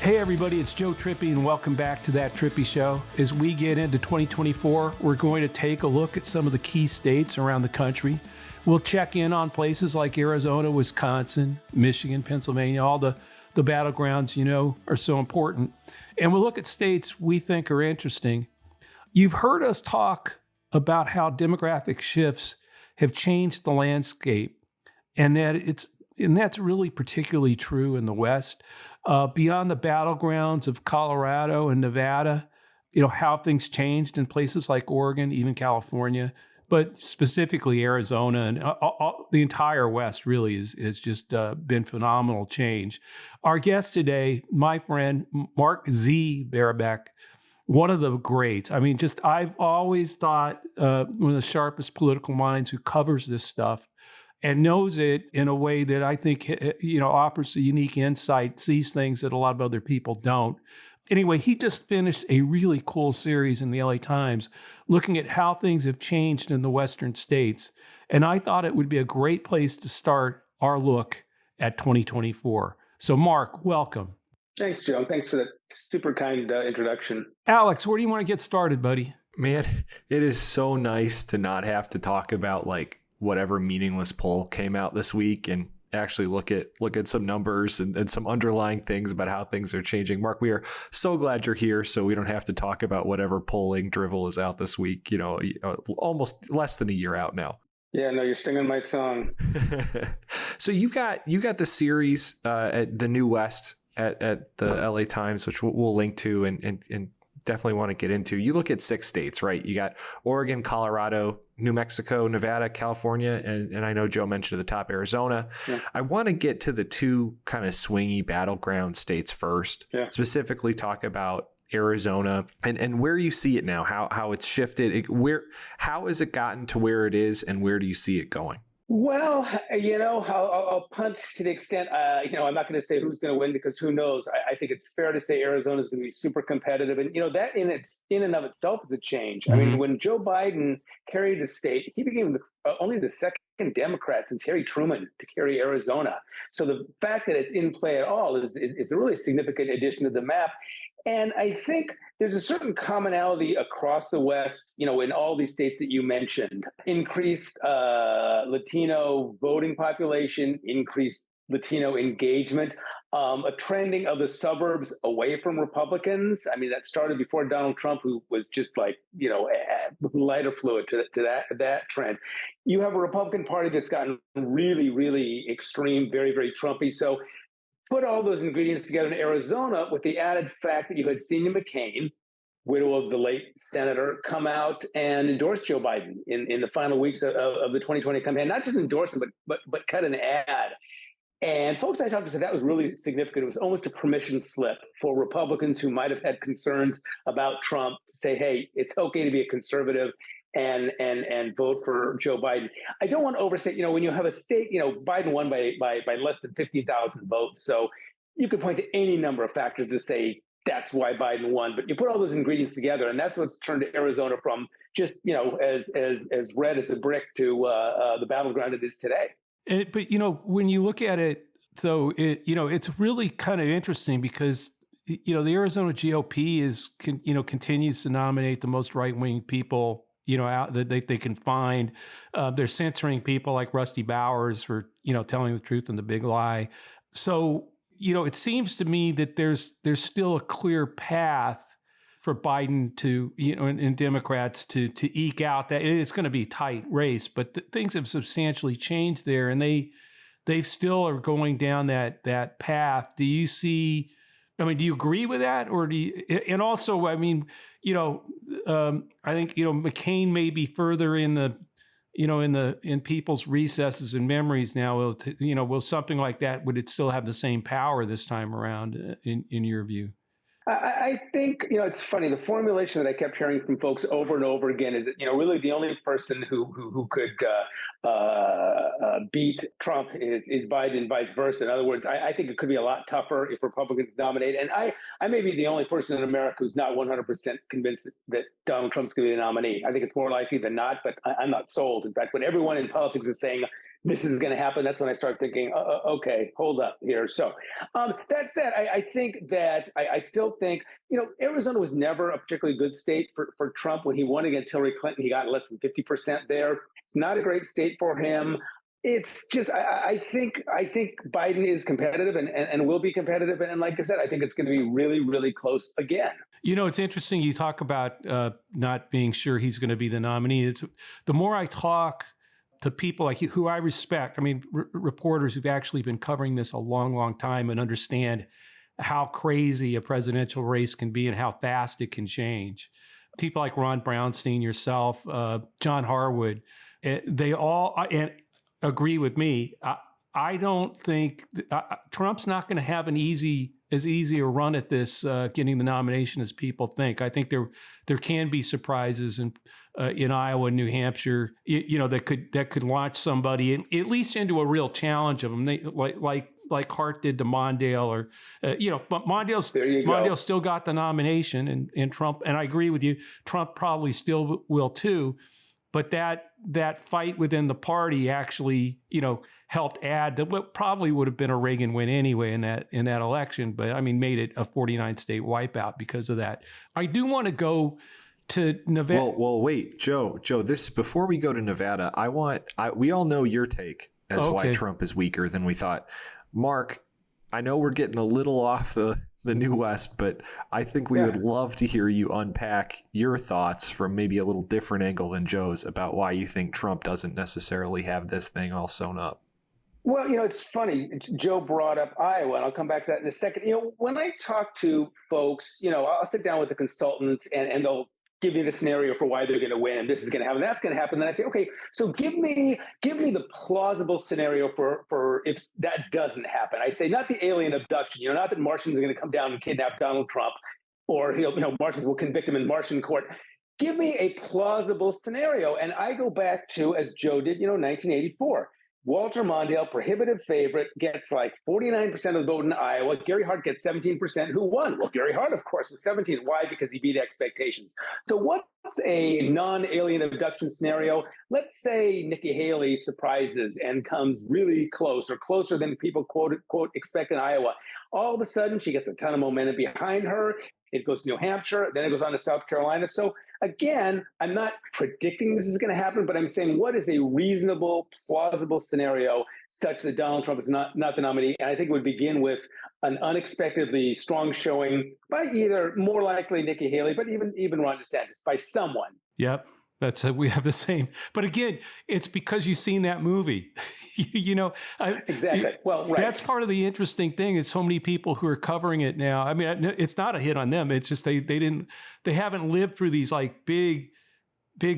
Hey everybody, it's Joe Trippi and welcome back to That Trippi Show. As we get into 2024, we're going to take a look at some of the key states around the country. We'll check in on places like Arizona, Wisconsin, Michigan, Pennsylvania, all the battlegrounds you know are so important. And we'll look at states we think are interesting. You've heard us talk about how demographic shifts have changed the landscape, and that's really particularly true in the West. Beyond the battlegrounds of Colorado and Nevada, how things changed in places like Oregon, even California, but specifically Arizona and the entire West really has just been phenomenal change. Our guest today, my friend, Mark Z. Barabak, one of the greats. I mean, I've always thought one of the sharpest political minds who covers this stuff and knows it in a way that I think, offers a unique insight, sees things that a lot of other people don't. Anyway, he just finished a really cool series in the LA Times looking at how things have changed in the Western states. And I thought it would be a great place to start our look at 2024. So Mark, welcome. Thanks, Joe. Thanks for that super kind introduction. Alex, where do you want to get started, buddy? Man, it is so nice to not have to talk about whatever meaningless poll came out this week and actually look at some numbers and some underlying things about how things are changing. Mark, we are so glad you're here so we don't have to talk about whatever polling drivel is out this week, almost less than a year out now. Yeah, no, you're singing my song. So you got the series at the New West at the LA Times, which we'll link to and definitely want to get into. You look at 6 states, right? You got Oregon, Colorado, New Mexico, Nevada, California, and I know Joe mentioned at the top, Arizona. Yeah. I want to get to the 2 kind of swingy battleground states first, specifically talk about Arizona and where you see it now, how it's shifted, how has it gotten to where it is, and where do you see it going? Well, I'll punt to the extent, I'm not going to say who's going to win because who knows. I think it's fair to say Arizona is going to be super competitive. And, that in and of itself is a change. Mm-hmm. I mean, when Joe Biden carried the state, he became only the second Democrat since Harry Truman to carry Arizona. So the fact that it's in play at all is a really significant addition to the map. And I think there's a certain commonality across the West, in all these states that you mentioned. Increased Latino voting population, increased Latino engagement, a trending of the suburbs away from Republicans. I mean, that started before Donald Trump, who was just lighter fluid to that trend. You have a Republican Party that's gotten really, really extreme, very, very Trumpy. So put all those ingredients together in Arizona with the added fact that you had Senior McCain, widow of the late senator, come out and endorse Joe Biden in the final weeks of the 2020 campaign. Not just endorse him, but cut an ad. And folks I talked to said that was really significant. It was almost a permission slip for Republicans who might have had concerns about Trump to say, hey, it's okay to be a conservative and vote for Joe Biden. I don't want to overstate, when you have a state, Biden won by less than 15,000 votes. So you could point to any number of factors to say that's why Biden won. But you put all those ingredients together, and that's what's turned Arizona from just, as red as a brick to the battleground it is today. But when you look at it, though, it's really kind of interesting because, the Arizona GOP continues to nominate the most right-wing people out that they can find. They're censoring people like Rusty Bowers for, telling the truth and the big lie. So, it seems to me that there's still a clear path for Biden to, and Democrats to eke out that it's going to be a tight race, but things have substantially changed there, and they still are going down that path. Do you see? I mean, do you agree with that, or do you? And also, I mean, I think McCain may be further in the, in people's recesses and memories now. Will something like that, would it still have the same power this time around, in your view? I think, it's funny. The formulation that I kept hearing from folks over and over again is that, really the only person who could beat Trump is Biden and vice versa. In other words, I think it could be a lot tougher if Republicans nominate. And I may be the only person in America who's not 100% convinced that Donald Trump's going to be the nominee. I think it's more likely than not, but I'm not sold. In fact, when everyone in politics is saying this is going to happen, that's when I start thinking, okay, hold up here. So that said, I think that I still think, Arizona was never a particularly good state for Trump. When he won against Hillary Clinton, he got less than 50% there. It's not a great state for him. It's just, I think Biden is competitive and will be competitive. And like I said, I think it's going to be really, really close again. It's interesting. You talk about not being sure he's going to be the nominee. The more I talk to people like you, who I respect, I mean, reporters who've actually been covering this a long, long time and understand how crazy a presidential race can be and how fast it can change. People like Ron Brownstein, yourself, John Harwood, they all agree with me. I don't think Trump's not going to have as easy a run at this getting the nomination as people think. I think there can be surprises in Iowa and New Hampshire, that could launch somebody at least into a real challenge of them. Like Hart did to Mondale, or but Mondale still got the nomination, and Trump. And I agree with you, Trump probably still will too. But that fight within the party actually, helped add to what probably would have been a Reagan win anyway in that election. But I mean, made it a 49 state wipeout because of that. I do want to go to Nevada. Well, wait, Joe. This before we go to Nevada, we all know your take as why Trump is weaker than we thought. Mark, I know we're getting a little off the New West, but I think we would love to hear you unpack your thoughts from maybe a little different angle than Joe's about why you think Trump doesn't necessarily have this thing all sewn up. Well, it's funny. Joe brought up Iowa, and I'll come back to that in a second. When I talk to folks, I'll sit down with a consultant and they'll give me the scenario for why they're going to win, and this is going to happen, that's going to happen. Then I say, okay, so give me the plausible scenario for if that doesn't happen. I say not the alien abduction, not that Martians are going to come down and kidnap Donald Trump, or Martians will convict him in Martian court. Give me a plausible scenario, and I go back to, as Joe did, 1984. Walter Mondale, prohibitive favorite, gets like 49% of the vote in Iowa. Gary Hart gets 17%. Who won? Well, Gary Hart, of course, with 17. Why? Because he beat expectations. So what's a non-alien abduction scenario? Let's say Nikki Haley surprises and comes really close, or closer than people quote expect in Iowa. All of a sudden, she gets a ton of momentum behind her. It goes to New Hampshire, then it goes on to South Carolina. So again, I'm not predicting this is going to happen, but I'm saying what is a reasonable, plausible scenario such that Donald Trump is not the nominee? And I think it would begin with an unexpectedly strong showing by either, more likely, Nikki Haley, but even Ron DeSantis, by someone. Yep. We have the same. But again, it's because you've seen that movie. Exactly. Well, right. That's part of the interesting thing is so many people who are covering it now. I mean, it's not a hit on them. It's just they haven't lived through these like big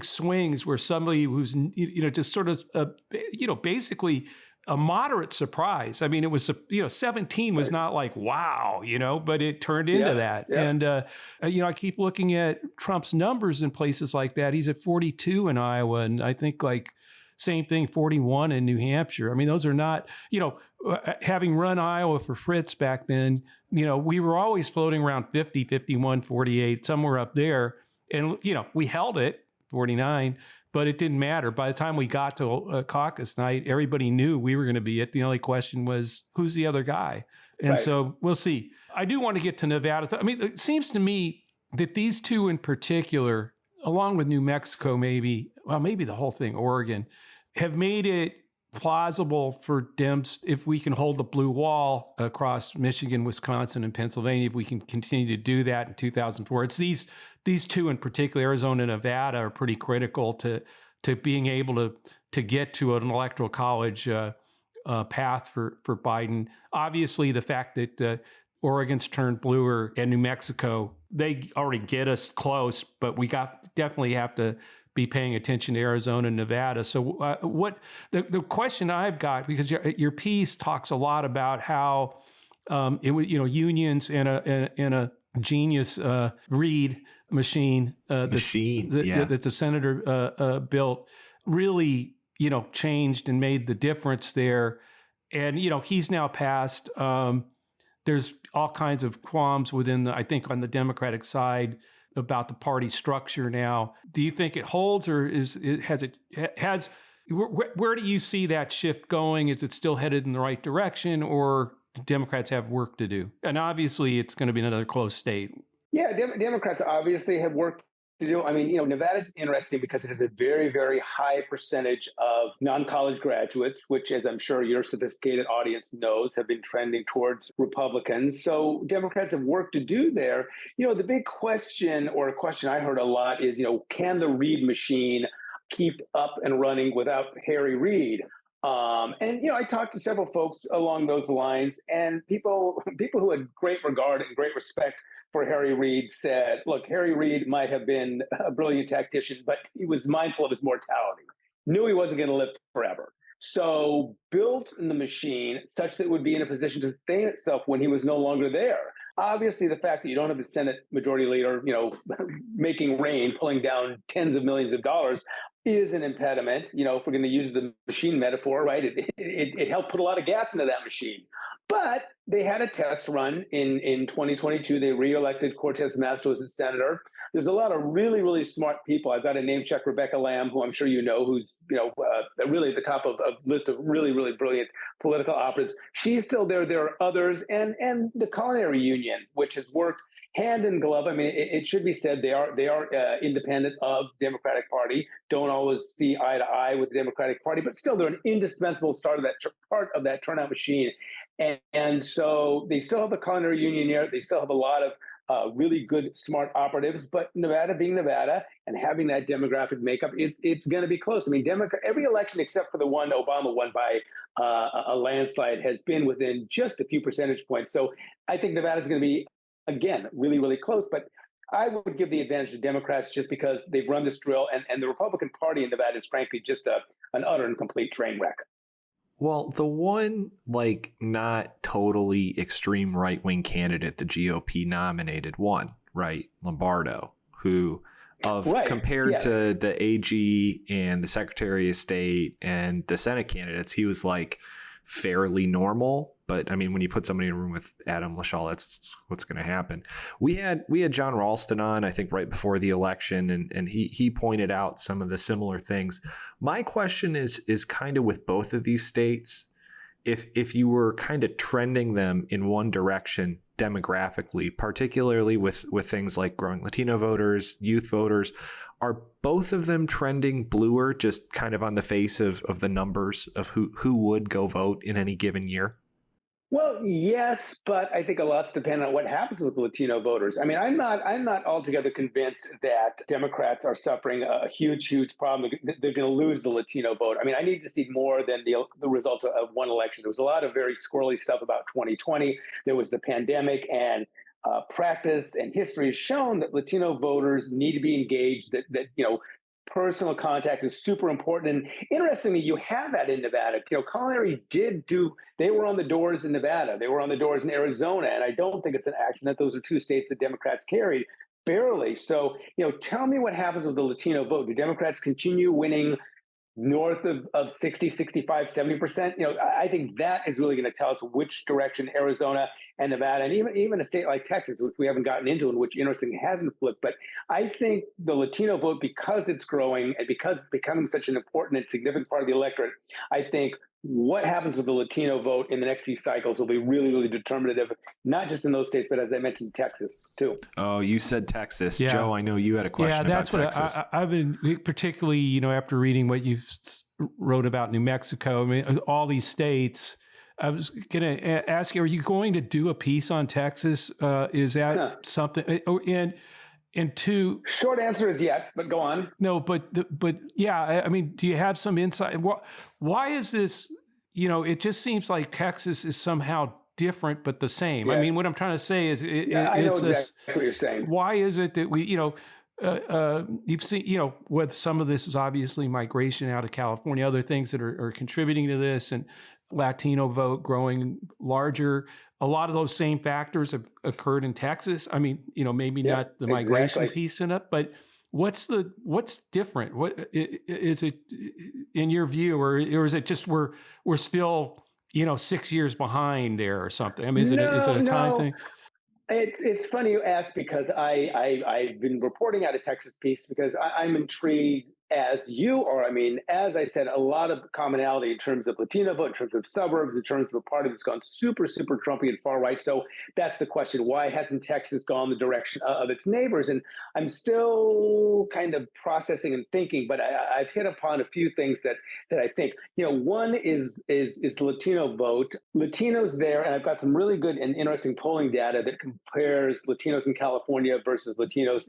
swings where somebody who's just sort of basically a moderate surprise. I mean, it was 17 was not like wow, but it turned into that. Yeah. And I keep looking at Trump's numbers in places like that. He's at 42 in Iowa, and I think like same thing, 41 in New Hampshire. I mean, those are not, having run Iowa for Fritz back then, we were always floating around 50, 51, 48, somewhere up there. And, we held it, 49, but it didn't matter. By the time we got to caucus night, everybody knew we were going to be it. The only question was, who's the other guy? And right. So we'll see. I do want to get to Nevada. I mean, it seems to me that these two in particular, along with New Mexico, maybe the whole thing, Oregon, have made it plausible for Dems, if we can hold the blue wall across Michigan, Wisconsin, and Pennsylvania, if we can continue to do that in 2004. It's these two in particular, Arizona and Nevada, are pretty critical to being able to get to an electoral college path for Biden. Obviously, the fact that Oregon's turned bluer and New Mexico, they already get us close, but we definitely have to be paying attention to Arizona and Nevada. So what the question I've got, because your piece talks a lot about how it was, unions and a genius Reid machine that the senator built really, changed and made the difference there. And, he's now passed. There's all kinds of qualms within I think on the Democratic side about the party structure now. Do you think it holds, or has Where do you see that shift going? Is it still headed in the right direction, or do Democrats have work to do? And obviously, it's going to be another close state. Yeah, Democrats obviously have work to do. I mean, Nevada's interesting because it has a very, very high percentage of non-college graduates, which, as I'm sure your sophisticated audience knows, have been trending towards Republicans. So Democrats have work to do there. The big question, or a question I heard a lot, is, can the Reid machine keep up and running without Harry Reid? And I talked to several folks along those lines, and people who had great regard and great respect for Harry Reid said, look, Harry Reid might have been a brilliant tactician, but he was mindful of his mortality, knew he wasn't going to live forever. So built the machine such that it would be in a position to sustain itself when he was no longer there. Obviously, the fact that you don't have the Senate majority leader, making rain, pulling down tens of millions of dollars is an impediment. If we're going to use the machine metaphor, right, it helped put a lot of gas into that machine. But they had a test run in 2022. They reelected Cortez Masto as its senator. There's a lot of really, really smart people. I've got to name check Rebecca Lamb, who I'm sure you know, who's really at the top of a list of really, really brilliant political operatives. She's still there. There are others, and the Culinary Union, which has worked hand in glove. I mean, it should be said they are independent of the Democratic Party. Don't always see eye to eye with the Democratic Party, but still they're an indispensable part of that turnout machine. And so they still have the Culinary Union here. They still have a lot of really good, smart operatives. But Nevada being Nevada and having that demographic makeup, it's going to be close. I mean, every election except for the one Obama won by a landslide has been within just a few percentage points. So I think Nevada's going to be, again, really, really close. But I would give the advantage to Democrats just because they've run this drill. And the Republican Party in Nevada is, frankly, just an utter and complete train wreck. Well, the one, not totally extreme right-wing candidate the GOP nominated won, right? Lombardo, who compared to the AG and the Secretary of State and the Senate candidates, he was fairly normal. But I mean, when you put somebody in a room with Adam Laschall, that's what's going to happen. We had John Ralston on, I think, right before the election, and he pointed out some of the similar things. My question is kind of with both of these states, if you were kind of trending them in one direction demographically, particularly with things like growing Latino voters, youth voters, are both of them trending bluer, just kind of on the face of the numbers of who would go vote in any given year? Well, yes, but I think a lot's dependent on what happens with Latino voters. I mean, I'm not altogether convinced that Democrats are suffering a huge, huge problem. They're going to lose the Latino vote. I mean, I need to see more than the result of one election. There was a lot of very squirrely stuff about 2020. There was the pandemic, and practice and history has shown that Latino voters need to be engaged, that personal contact is super important. And interestingly, you have that in Nevada. Culinary they were on the doors in Nevada. They were on the doors in Arizona. And I don't think it's an accident. Those are two states that Democrats carried barely. So, tell me what happens with the Latino vote. Do Democrats continue winning north of 60, 65, 70%? I think that is really going to tell us which direction Arizona and Nevada, and even a state like Texas, which we haven't gotten into, and which interestingly hasn't flipped. But I think the Latino vote, because it's growing and because it's becoming such an important and significant part of the electorate, I think what happens with the Latino vote in the next few cycles will be really, really determinative, not just in those states, but as I mentioned, Texas too. Oh, you said Texas. Yeah. Joe, I know you had a question about Texas. I've been particularly, after reading what you wrote about New Mexico, I mean, all these states, I was going to ask you, are you going to do a piece on Texas? Is that something? And two, short answer is yes, but go on. No, but yeah, I mean, do you have some insight? Why is this? It just seems like Texas is somehow different, but the same. Yes. I mean, what I'm trying to say is, I know exactly what you're saying. Why is it that we, you've seen, with some of this is obviously migration out of California, other things that are contributing to this, and Latino vote growing larger. A lot of those same factors have occurred in Texas. I mean, maybe not the migration piece in it, but what's different? What is it in your view, or is it just we're still 6 years behind there or something? I mean, is it a time thing? It's funny you ask, because I've been reporting out a Texas piece because I'm intrigued as you are. I mean, as I said, a lot of commonality in terms of Latino vote, in terms of suburbs, in terms of a party that's gone super, super Trumpy and far right. So that's the question. Why hasn't Texas gone the direction of its neighbors? And I'm still kind of processing and thinking, but I've hit upon a few things that I think, one is the Latino vote. Latinos there, and I've got some really good and interesting polling data that compares Latinos in California versus Latinos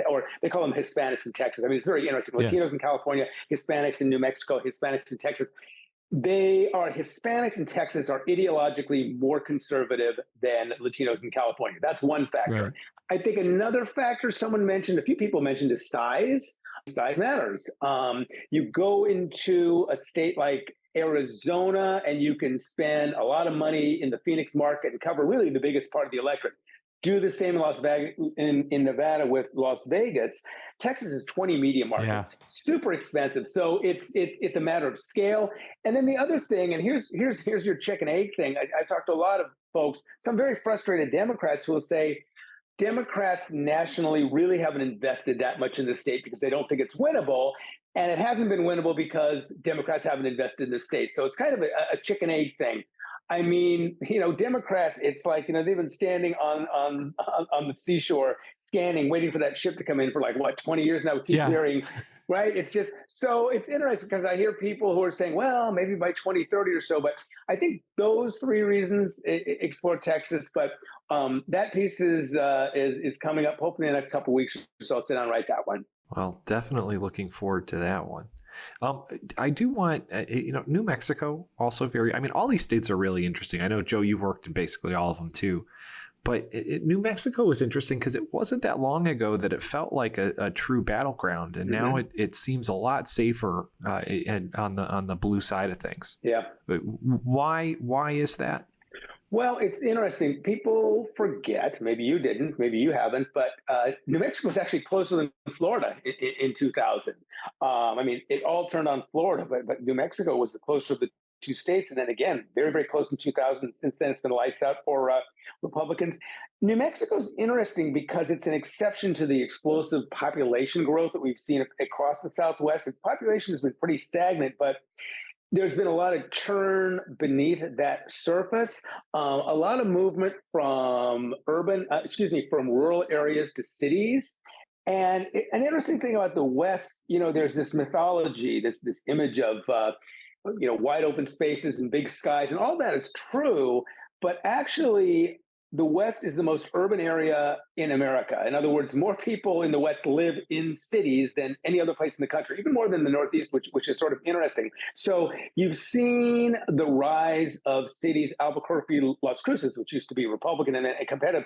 or they call them Hispanics in Texas. I mean, it's very interesting. Yeah. Latinos in California, Hispanics in New Mexico, Hispanics in Texas. Hispanics in Texas are ideologically more conservative than Latinos in California. That's one factor. Right. I think another factor a few people mentioned is size. Size matters. You go into a state like Arizona and you can spend a lot of money in the Phoenix market and cover really the biggest part of the electorate. Do the same in Nevada with Las Vegas. Texas is 20 media markets, super expensive. So it's a matter of scale. And then the other thing, and here's your chicken egg thing. I talked to a lot of folks, some very frustrated Democrats who will say Democrats nationally really haven't invested that much in the state because they don't think it's winnable. And it hasn't been winnable because Democrats haven't invested in the state. So it's kind of a chicken egg thing. I mean, Democrats, it's like, they've been standing on the seashore scanning, waiting for that ship to come in for 20 years now. We keep hearing, right? It's just, so it's interesting because I hear people who are saying, well, maybe by 2030 or so, but I think those three reasons explore Texas, but that piece is coming up hopefully in the next couple of weeks, so I'll sit down and write that one. Well, definitely looking forward to that one. I do want, New Mexico also all these states are really interesting. I know, Joe, you've worked in basically all of them too. But New Mexico was interesting because it wasn't that long ago that it felt like a true battleground. And now it seems a lot safer and on the blue side of things. Yeah. But why is that? Well, it's interesting. People forget, maybe you didn't, maybe you haven't, but New Mexico was actually closer than Florida in 2000. I mean, it all turned on Florida, but New Mexico was the closer of the two states. And then again, very, very close in 2000. Since then, it's been lights out for Republicans. New Mexico is interesting because it's an exception to the explosive population growth that we've seen across the Southwest. Its population has been pretty stagnant, but there's been a lot of churn beneath that surface, a lot of movement from rural areas to cities. And an interesting thing about the West, there's this mythology, this image of, wide open spaces and big skies, and all that is true. But actually, the West is the most urban area in America. In other words, more people in the West live in cities than any other place in the country, even more than the Northeast, which is sort of interesting. So you've seen the rise of cities, Albuquerque, Las Cruces, which used to be Republican and competitive.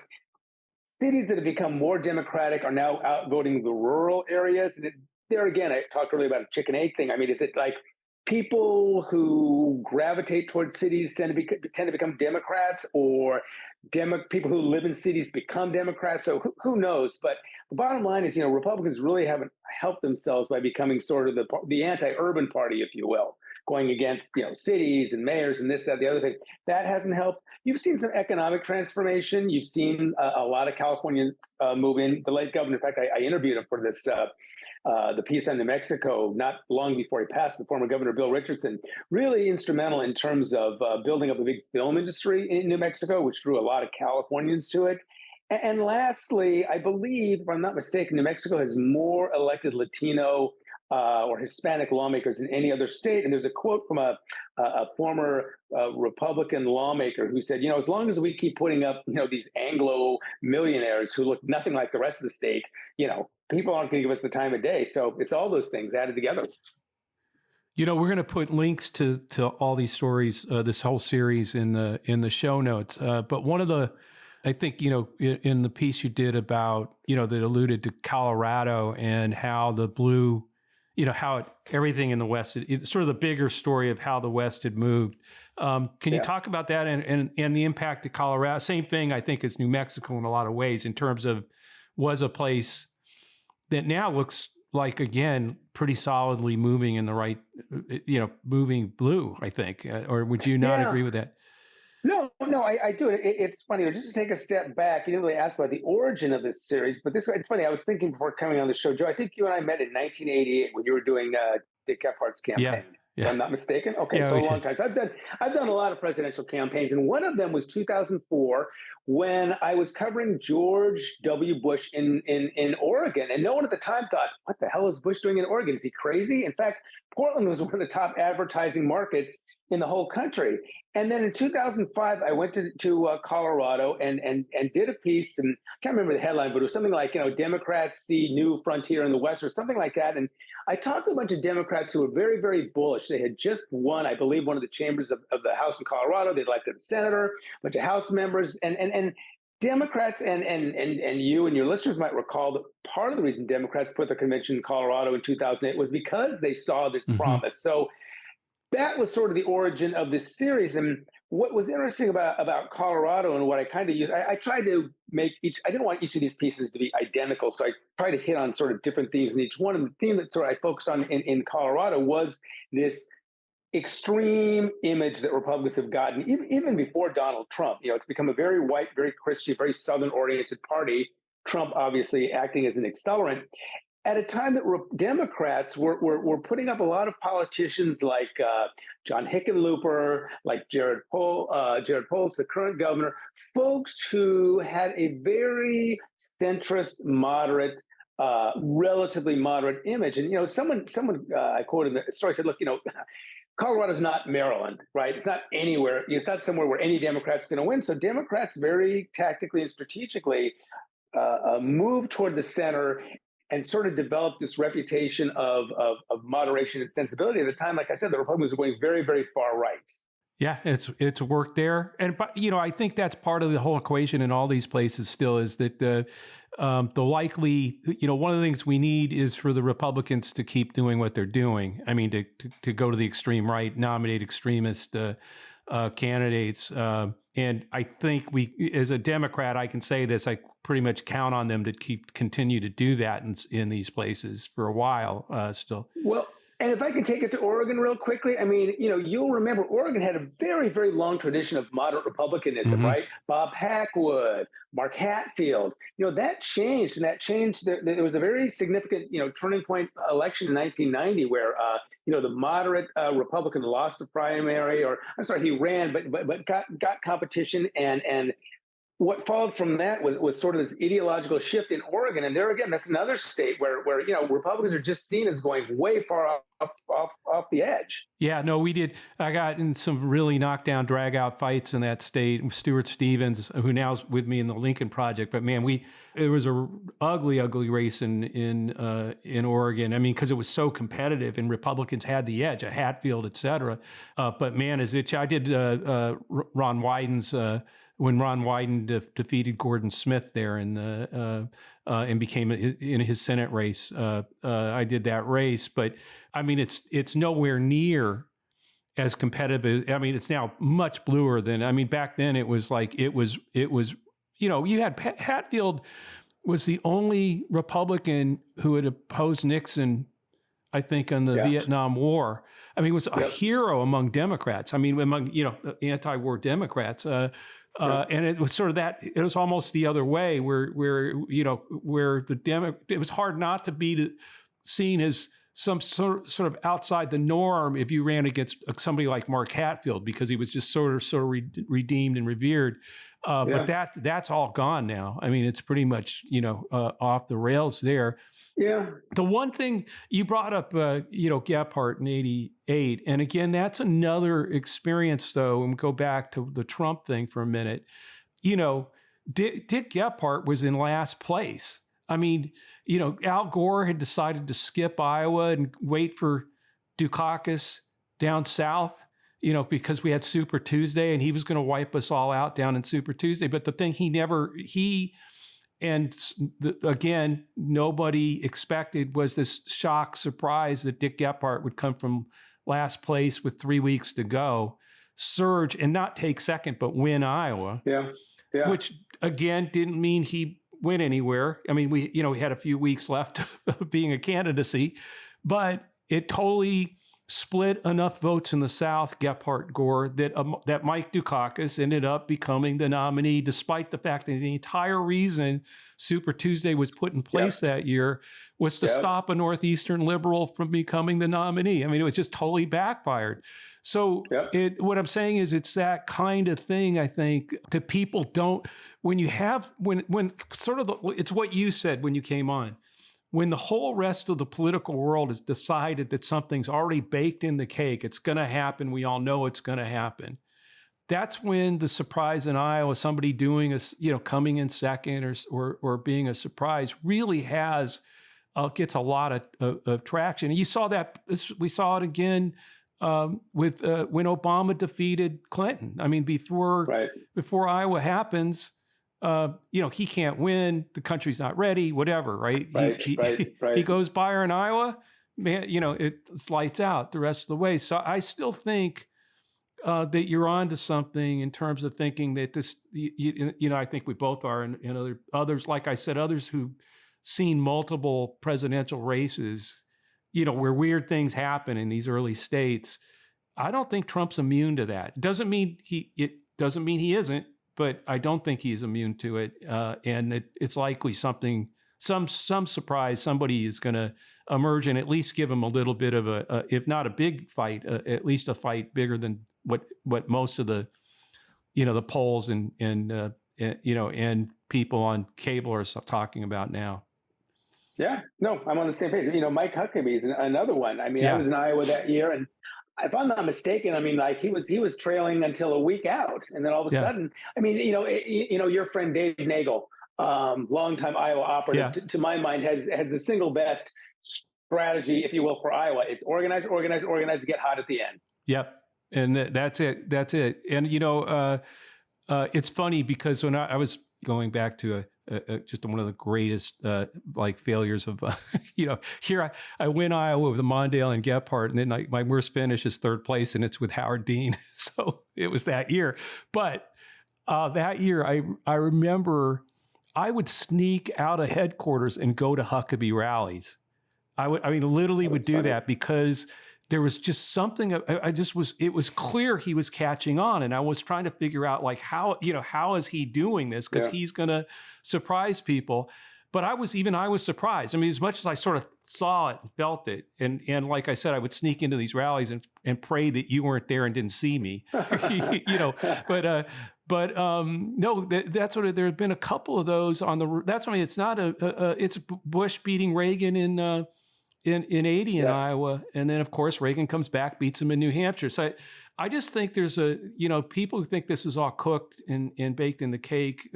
Cities that have become more Democratic are now outvoting the rural areas. And there again, I talked earlier about a chicken egg thing. I mean, is it like people who gravitate towards cities tend to become Democrats, or people who live in cities become Democrats? So who knows? But the bottom line is, Republicans really haven't helped themselves by becoming sort of the anti-urban party, if you will, going against, cities and mayors and this, that, the other thing. That hasn't helped. You've seen some economic transformation. You've seen a lot of Californians move in. The late governor, in fact, I interviewed him for this the piece on New Mexico not long before he passed, the former governor, Bill Richardson, really instrumental in terms of building up a big film industry in New Mexico, which drew a lot of Californians to it. And lastly, I believe, if I'm not mistaken, New Mexico has more elected Latino or Hispanic lawmakers than any other state. And there's a quote from a former Republican lawmaker who said, as long as we keep putting up, these Anglo millionaires who look nothing like the rest of the state, people aren't going to give us the time of day. So it's all those things added together. We're going to put links to all these stories, this whole series in the show notes. But one of I think, in the piece you did about, that alluded to Colorado and how the blue, everything in the West, it's sort of the bigger story of how the West had moved. Can you talk about that and the impact of Colorado? Same thing, I think, as New Mexico in a lot of ways, in terms of was a place that now looks like, again, pretty solidly moving in the right, moving blue, I think. Or would you not agree with that? No, I do. It's funny. Just to take a step back, you didn't really ask about the origin of this series, but it's funny. I was thinking before coming on the show, Joe, I think you and I met in 1988 when you were doing Dick Gephardt's Yeah. campaign. Yeah. If I'm not mistaken. Okay, Yeah, so we a long did. time. So I've done a lot of presidential campaigns, and one of them was 2004 when I was covering George W. Bush in Oregon, and no one at the time thought, "What the hell is Bush doing in Oregon? Is he crazy?" In fact, Portland was one of the top advertising markets in the whole country. And then in 2005, I went to Colorado and did a piece, and I can't remember the headline, but it was something like, Democrats see new frontier in the West or something like that. And I talked to a bunch of Democrats who were very, very bullish. They had just won, I believe, one of the chambers of the House in Colorado. They'd elected a senator, a bunch of House members, and Democrats and you and your listeners might recall that part of the reason Democrats put their convention in Colorado in 2008 was because they saw this promise. So that was sort of the origin of this series. And what was interesting about Colorado and what I kind of used, I tried to make I didn't want each of these pieces to be identical. So I tried to hit on sort of different themes in each one. And the theme that sort of I focused on in Colorado was this extreme image that Republicans have gotten, even before Donald Trump. It's become a very white, very Christian, very Southern-oriented party. Trump obviously acting as an accelerant at a time that Democrats were putting up a lot of politicians like John Hickenlooper, like Jared Polis, the current governor, folks who had a very centrist, moderate, relatively moderate image. And someone I quoted in the story said, "Look, Colorado's not Maryland, right? It's not anywhere. It's not somewhere where any Democrat's going to win. So Democrats very tactically and strategically move toward the center and sort of developed this reputation of moderation and sensibility. At the time, like I said, the Republicans were going very, very far right. Yeah, it's worked there, and I think that's part of the whole equation in all these places. Still, is that the likely one of the things we need is for the Republicans to keep doing what they're doing. I mean, to go to the extreme right, nominate extremist candidates, and I think as a Democrat, I can say this: I pretty much count on them to continue to do that in these places for a while still. Well. And if I could take it to Oregon real quickly, I mean, you'll remember Oregon had a very, very long tradition of moderate republicanism, right? Bob Hackwood, Mark Hatfield, that changed. And that changed. There was a very significant, turning point election in 1990 where, the moderate Republican lost the primary, he ran, but got competition and what followed from that was sort of this ideological shift in Oregon. And there again, that's another state where Republicans are just seen as going way far off the edge. Yeah, no, we did. I got in some really knockdown, drag out fights in that state. Stuart Stevens, who now's with me in the Lincoln Project, but man, it was a ugly race in Oregon. I mean, because it was so competitive and Republicans had the edge, Hatfield, et cetera. But man, I did Ron Wyden's. When Ron Wyden defeated Gordon Smith there and became in his Senate race, I did that race. But I mean, it's nowhere near as competitive. I mean, it's now much bluer than. I mean, back then it was like it was. You had Hatfield was the only Republican who had opposed Nixon, I think, on the Vietnam War. I mean, he was a hero among Democrats. I mean, among the anti-war Democrats. And it was sort of that. It was almost the other way, where it was hard not to be seen as some sort of outside the norm if you ran against somebody like Mark Hatfield, because he was just sort of redeemed and revered. But that's all gone now. I mean, it's pretty much off the rails there. Yeah. The one thing you brought up, Gephardt in '88, and again, that's another experience, though. And go back to the Trump thing for a minute. Dick Gephardt was in last place. I mean, Al Gore had decided to skip Iowa and wait for Dukakis down south, because we had Super Tuesday and he was going to wipe us all out down in Super Tuesday. But the thing again, nobody expected was this shock surprise that Dick Gephardt would come from last place with 3 weeks to go, surge and not take second, but win Iowa. Yeah. Which again didn't mean he went anywhere. I mean, we had a few weeks left of being a candidacy, but it totally split enough votes in the South, Gephardt, Gore, that Mike Dukakis ended up becoming the nominee, despite the fact that the entire reason Super Tuesday was put in place that year was to stop a Northeastern liberal from becoming the nominee. I mean, it was just totally backfired. So what I'm saying is it's that kind of thing, I think, that people don't, when sort of, it's what you said when you came on. When the whole rest of the political world has decided that something's already baked in the cake, it's going to happen, we all know it's going to happen. That's when the surprise in Iowa, somebody doing coming in second or being a surprise, really gets a lot of traction. And you saw that, we saw it again with when Obama defeated Clinton. I mean, before Iowa happens, he can't win. The country's not ready. Whatever, right? He goes by her in Iowa. Man, it's lights out the rest of the way. So I still think that you're onto something in terms of thinking that this. I think we both are, and others, like I said, others who've seen multiple presidential races, where weird things happen in these early states. I don't think Trump's immune to that. It doesn't mean he isn't. But I don't think he's immune to it, and it's likely some surprise. Somebody is going to emerge and at least give him a little bit of if not a big fight, at least a fight bigger than what most of the, the polls and people on cable are talking about now. Yeah, no, I'm on the same page. Mike Huckabee is another one. I mean, I was in Iowa that year, and if I'm not mistaken, I mean, like he was trailing until a week out, and then all of a sudden, I mean, your friend Dave Nagel, longtime Iowa operative, to my mind, has the single best strategy, if you will, for Iowa. It's organize, to get hot at the end. Yep, and that's it. And it's funny because when I was going back to just one of the greatest failures of here I win Iowa with Mondale and Gephardt, and then my worst finish is third place, and it's with Howard Dean. So it was that year. But that year I remember I would sneak out of headquarters and go to Huckabee rallies. I literally would do that because there was just something. It was clear he was catching on, and I was trying to figure out how is he doing this? Because he's going to surprise people. But I was surprised. I mean, as much as I sort of saw it and felt it, and like I said, I would sneak into these rallies and pray that you weren't there and didn't see me. But no, that's what there have been a couple of those on the. That's why it's not it's Bush beating Reagan in 80 in Iowa. And then, of course, Reagan comes back, beats him in New Hampshire. So I just think there's people who think this is all cooked and baked in the cake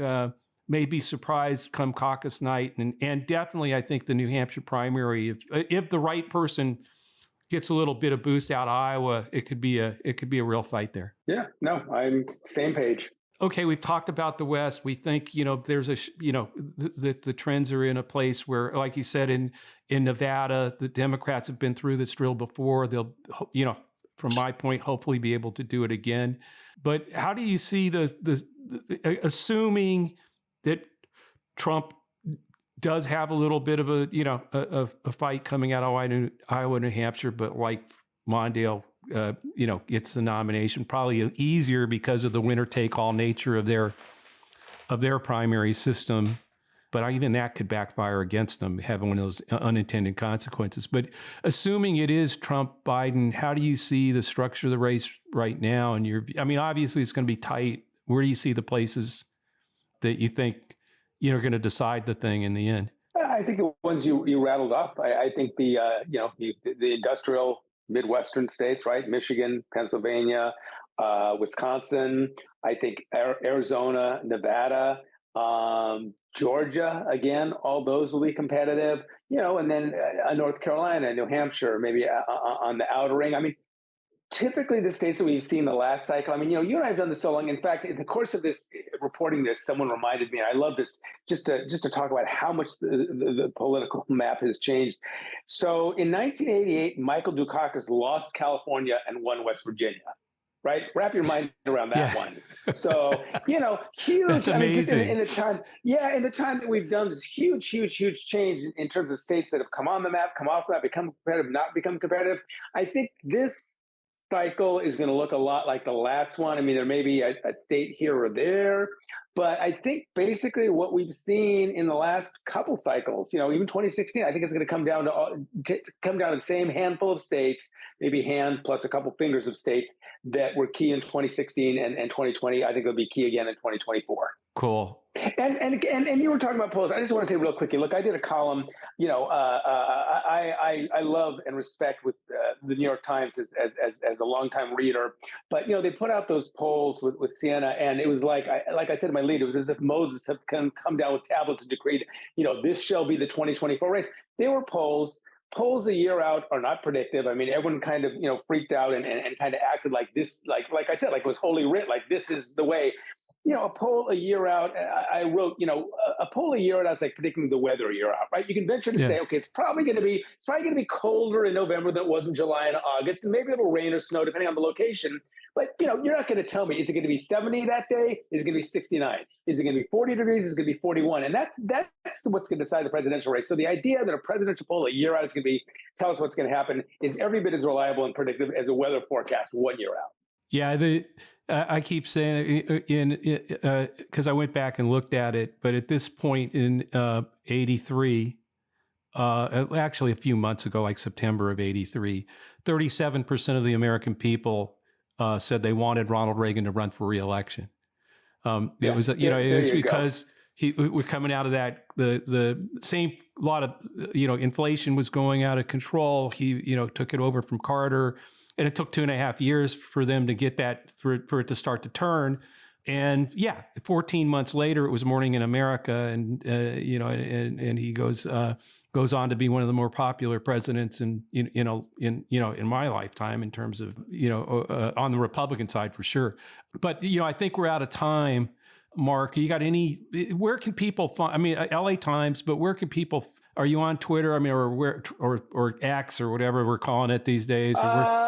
may be surprised come caucus night. And definitely, I think the New Hampshire primary, if the right person gets a little bit of boost out of Iowa, it could be a real fight there. Yeah, no, I'm same page. Okay, we've talked about the West. We think, there's the trends are in a place where, like you said, in Nevada, the Democrats have been through this drill before. They'll, from my point, hopefully be able to do it again. But how do you see the assuming that Trump does have a little bit of a fight coming out of Iowa, New Hampshire, but like Mondale, gets the nomination, probably easier because of the winner-take-all nature of their primary system. But even that could backfire against them, having one of those unintended consequences. But assuming it is Trump-Biden, how do you see the structure of the race right now? And obviously it's going to be tight. Where do you see the places that you think are going to decide the thing in the end? I think the ones you rattled off. I think the industrial Midwestern states, right? Michigan, Pennsylvania, Wisconsin. I think Arizona, Nevada, Georgia. Again, all those will be competitive. And then North Carolina, New Hampshire, maybe on the outer ring. I mean, typically the states that we've seen the last cycle. I mean, you and I have done this so long. In fact, in the course of this reporting this, someone reminded me, and I love this, just to talk about how much the political map has changed. So in 1988, Michael Dukakis lost California and won West Virginia. right? Wrap your mind around that one. So, huge. That's amazing. I mean, just in the time that we've done this huge change in terms of states that have come on the map, come off the map, become competitive, not become competitive. I think this cycle is going to look a lot like the last one. I mean, there may be a state here or there, but I think basically what we've seen in the last couple cycles, even 2016, I think it's going to come down to the same handful of states, maybe hand plus a couple fingers of states that were key in 2016 and 2020. I think they'll be key again in 2024. Cool. And you were talking about polls. I just want to say real quickly. Look, I did a column. I love and respect with the New York Times as a longtime reader. But they put out those polls with Siena, and it was like I said in my lead, it was as if Moses had come down with tablets and decreed, this shall be the 2024 race. They were polls. Polls a year out are not predictive. I mean, everyone kind of freaked out and kind of acted like this, like I said, like it was holy writ, like this is the way. A poll a year out, I wrote, a poll a year out, I was like predicting the weather a year out, right? You can venture to say, okay, it's probably going to be colder in November than it was in July and August, and maybe it'll rain or snow depending on the location. But, you're not going to tell me, is it going to be 70 that day? Is it going to be 69? Is it going to be 40 degrees? Is it going to be 41? And that's what's going to decide the presidential race. So the idea that a presidential poll a year out is going to tell us what's going to happen is every bit as reliable and predictive as a weather forecast 1 year out. Yeah, I keep saying because I went back and looked at it, but at this point in 83, actually a few months ago, like September of 83, 37% of the American people said they wanted Ronald Reagan to run for re-election. It was because we're coming out of that, the same lot of, inflation was going out of control. He, took it over from Carter. And it took 2.5 years for them to get that, for it to start to turn. And 14 months later, it was Morning in America, and and he goes on to be one of the more popular presidents in my lifetime in terms of on the Republican side for sure. But I think we're out of time. Mark, you got where can people find? I mean, LA Times, but where can people? Are you on Twitter? I mean, or X or whatever we're calling it these days? I'm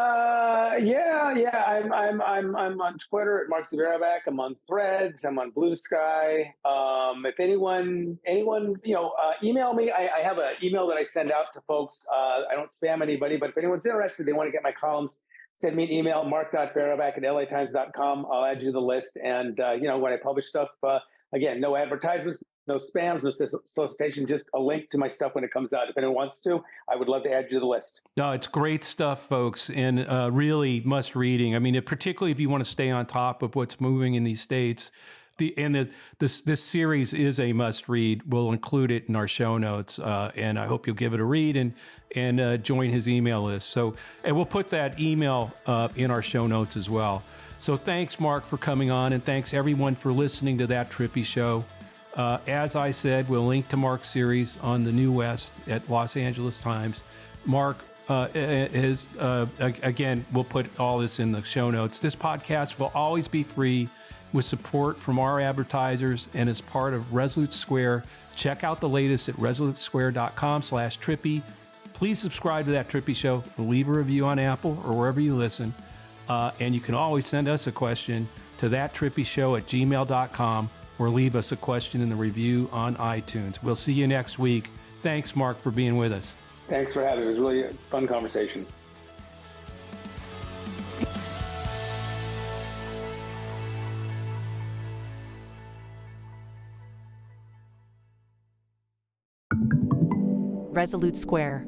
on Twitter at Mark Barabak. I'm on Threads. I'm on Blue Sky. If anyone, email me. I have an email that I send out to folks. I don't spam anybody, but if anyone's interested, they want to get my columns, send me an email, mark.barabak@latimes.com. I'll add you to the list. And, when I publish stuff, again, no advertisements, no spams, no solicitation, just a link to my stuff when it comes out. If anyone wants to, I would love to add you to the list. No, it's great stuff, folks, and really must reading. I mean, particularly if you want to stay on top of what's moving in these states. This series is a must read. We'll include it in our show notes, and I hope you'll give it a read and join his email list. And we'll put that email in our show notes as well. So thanks, Mark, for coming on, and thanks everyone for listening to That Trippy Show. As I said, we'll link to Mark's series on the New West at Los Angeles Times. Mark again, we'll put all this in the show notes. This podcast will always be free with support from our advertisers and as part of Resolute Square. Check out the latest at resolutesquare.com/trippy. Please subscribe to That Trippy Show. Leave a review on Apple or wherever you listen. And you can always send us a question to thattrippyshow@gmail.com or leave us a question in the review on iTunes. We'll see you next week. Thanks, Mark, for being with us. Thanks for having me. It was really a fun conversation. Resolute Square.